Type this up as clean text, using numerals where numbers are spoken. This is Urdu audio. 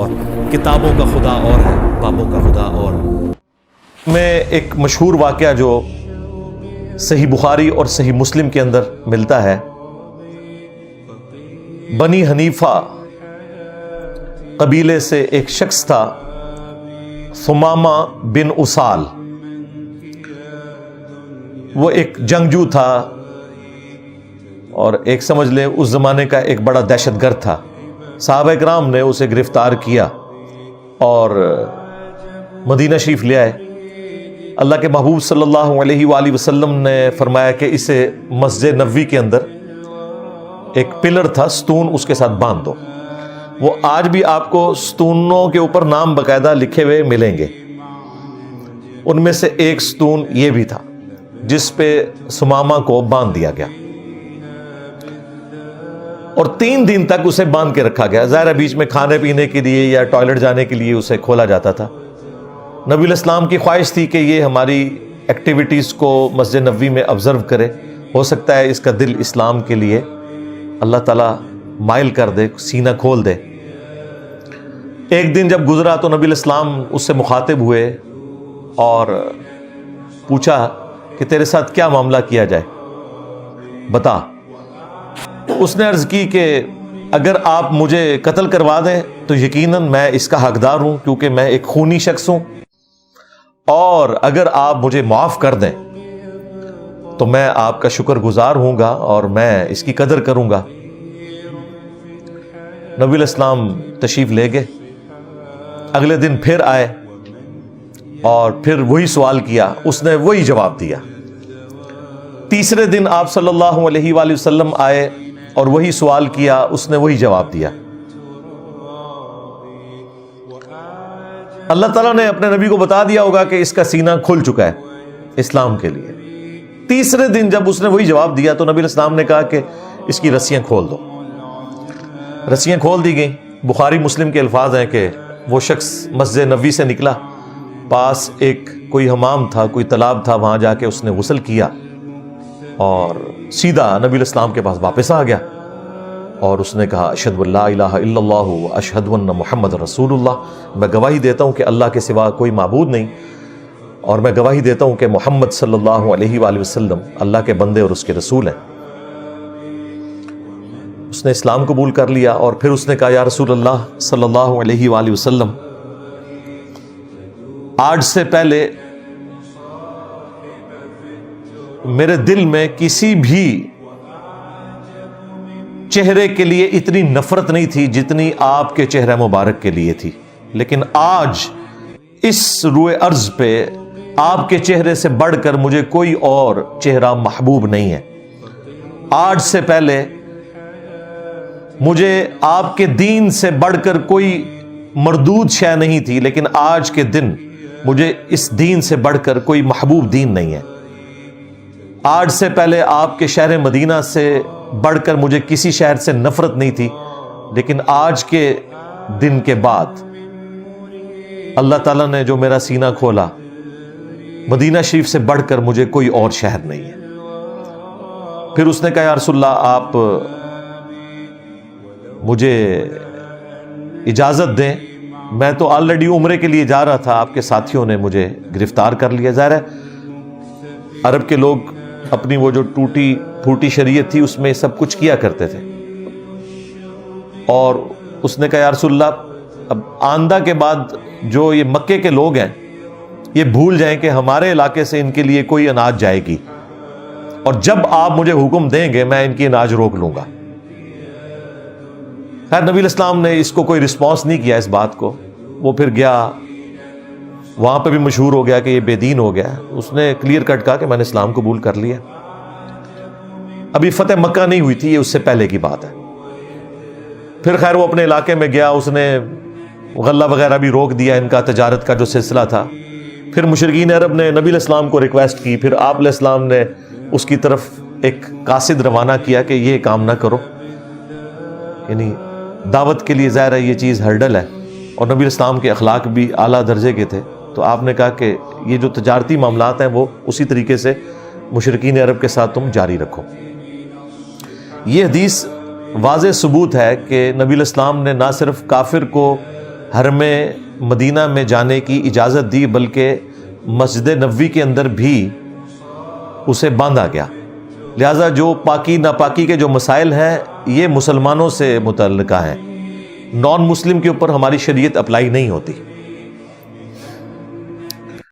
اور کتابوں کا خدا اور ہے، بابوں کا خدا اور۔ میں ایک مشہور واقعہ جو صحیح بخاری اور صحیح مسلم کے اندر ملتا ہے، بنی حنیفہ قبیلے سے ایک شخص تھا، ثمامہ بن اسال۔ وہ ایک جنگجو تھا اور ایک سمجھ لیں اس زمانے کا ایک بڑا دہشت گرد تھا۔ صحابہ کرام نے اسے گرفتار کیا اور مدینہ شریف لے آئے۔ اللہ کے محبوب صلی اللہ علیہ وآلہ وسلم نے فرمایا کہ اسے مسجد نبوی کے اندر ایک پلر تھا، ستون، اس کے ساتھ باندھ دو۔ وہ آج بھی آپ کو ستونوں کے اوپر نام باقاعدہ لکھے ہوئے ملیں گے۔ ان میں سے ایک ستون یہ بھی تھا جس پہ ثمامہ کو باندھ دیا گیا اور 3 دن تک اسے باندھ کے رکھا گیا۔ ظاہر بیچ میں کھانے پینے کے لیے یا ٹوائلٹ جانے کے لیے اسے کھولا جاتا تھا۔ نبی الاسلام کی خواہش تھی کہ یہ ہماری ایکٹیویٹیز کو مسجد نبوی میں آبزرو کرے، ہو سکتا ہے اس کا دل اسلام کے لیے اللہ تعالیٰ مائل کر دے، سینہ کھول دے۔ ایک دن جب گزرا تو نبی الاسلام اس سے مخاطب ہوئے اور پوچھا کہ تیرے ساتھ کیا معاملہ کیا جائے، بتا۔ اس نے عرض کی کہ اگر آپ مجھے قتل کروا دیں تو یقیناً میں اس کا حقدار ہوں، کیونکہ میں ایک خونی شخص ہوں، اور اگر آپ مجھے معاف کر دیں تو میں آپ کا شکر گزار ہوں گا اور میں اس کی قدر کروں گا۔ نبی الاسلام تشریف لے گئے۔ اگلے دن پھر آئے اور پھر وہی سوال کیا، اس نے وہی جواب دیا۔ تیسرے دن آپ صلی اللہ علیہ وآلہ وسلم آئے اور وہی سوال کیا، اس نے وہی جواب دیا۔ اللہ تعالیٰ نے اپنے نبی کو بتا دیا ہوگا کہ اس کا سینہ کھل چکا ہے اسلام کے لیے۔ تیسرے دن جب اس نے وہی جواب دیا تو نبی الاسلام نے کہا کہ اس کی رسیاں کھول دو۔ رسیاں کھول دی گئیں۔ بخاری مسلم کے الفاظ ہیں کہ وہ شخص مسجد نبوی سے نکلا، پاس ایک کوئی حمام تھا، کوئی تالاب تھا، وہاں جا کے اس نے غسل کیا اور سیدھا نبی الاسلام کے پاس واپس آ گیا اور اس نے کہا اشہد ان لا الہ الا اللہ و اشہد ان محمد رسول اللہ، میں گواہی دیتا ہوں کہ اللہ کے سوا کوئی معبود نہیں، اور میں گواہی دیتا ہوں کہ محمد صلی اللہ علیہ وآلہ وسلم اللہ کے بندے اور اس کے رسول ہیں۔ اس نے اسلام قبول کر لیا اور پھر اس نے کہا یا رسول اللہ صلی اللہ علیہ وآلہ وسلم، آج سے پہلے میرے دل میں کسی بھی چہرے کے لیے اتنی نفرت نہیں تھی جتنی آپ کے چہرہ مبارک کے لیے تھی، لیکن آج اس روئے ارض پہ آپ کے چہرے سے بڑھ کر مجھے کوئی اور چہرہ محبوب نہیں ہے۔ آج سے پہلے مجھے آپ کے دین سے بڑھ کر کوئی مردود شے نہیں تھی، لیکن آج کے دن مجھے اس دین سے بڑھ کر کوئی محبوب دین نہیں ہے۔ آج سے پہلے آپ کے شہر مدینہ سے بڑھ کر مجھے کسی شہر سے نفرت نہیں تھی، لیکن آج کے دن کے بعد اللہ تعالیٰ نے جو میرا سینہ کھولا، مدینہ شریف سے بڑھ کر مجھے کوئی اور شہر نہیں ہے۔ پھر اس نے کہا یا رسول اللہ آپ مجھے اجازت دیں، میں تو آلریڈی عمرے کے لیے جا رہا تھا، آپ کے ساتھیوں نے مجھے گرفتار کر لیا۔ ظاہر ہے عرب کے لوگ اپنی وہ جو ٹوٹی پھوٹی شریعت تھی اس میں سب کچھ کیا کرتے تھے، اور اس نے کہا یا رسول اللہ اب آندہ کے بعد جو یہ مکے کے لوگ ہیں یہ بھول جائیں کہ ہمارے علاقے سے ان کے لیے کوئی اناج جائے گی، اور جب آپ مجھے حکم دیں گے میں ان کی اناج روک لوں گا۔ خیر نبی الاسلام نے اس کو کوئی رسپانس نہیں کیا اس بات کو، وہ پھر گیا، وہاں پہ بھی مشہور ہو گیا کہ یہ بے دین ہو گیا۔ اس نے کلیئر کٹ کہا کہ میں نے اسلام قبول کر لیا۔ ابھی فتح مکہ نہیں ہوئی تھی، یہ اس سے پہلے کی بات ہے۔ پھر خیر وہ اپنے علاقے میں گیا، اس نے غلہ وغیرہ بھی روک دیا، ان کا تجارت کا جو سلسلہ تھا۔ پھر مشرکین عرب نے نبی الاسلام کو ریکویسٹ کی، پھر آپ علیہ السلام نے اس کی طرف ایک قاصد روانہ کیا کہ یہ کام نہ کرو، یعنی دعوت کے لیے ظاہر ہے یہ چیز ہرڈل ہے، اور نبی الاسلام کے اخلاق بھی اعلیٰ درجے کے تھے، تو آپ نے کہا کہ یہ جو تجارتی معاملات ہیں وہ اسی طریقے سے مشرکین عرب کے ساتھ تم جاری رکھو۔ یہ حدیث واضح ثبوت ہے کہ نبی الاسلام نے نہ صرف کافر کو حرم مدینہ میں جانے کی اجازت دی، بلکہ مسجد نبوی کے اندر بھی اسے باندھا گیا۔ لہٰذا جو پاکی ناپاکی کے جو مسائل ہیں یہ مسلمانوں سے متعلقہ ہیں، نان مسلم کے اوپر ہماری شریعت اپلائی نہیں ہوتی۔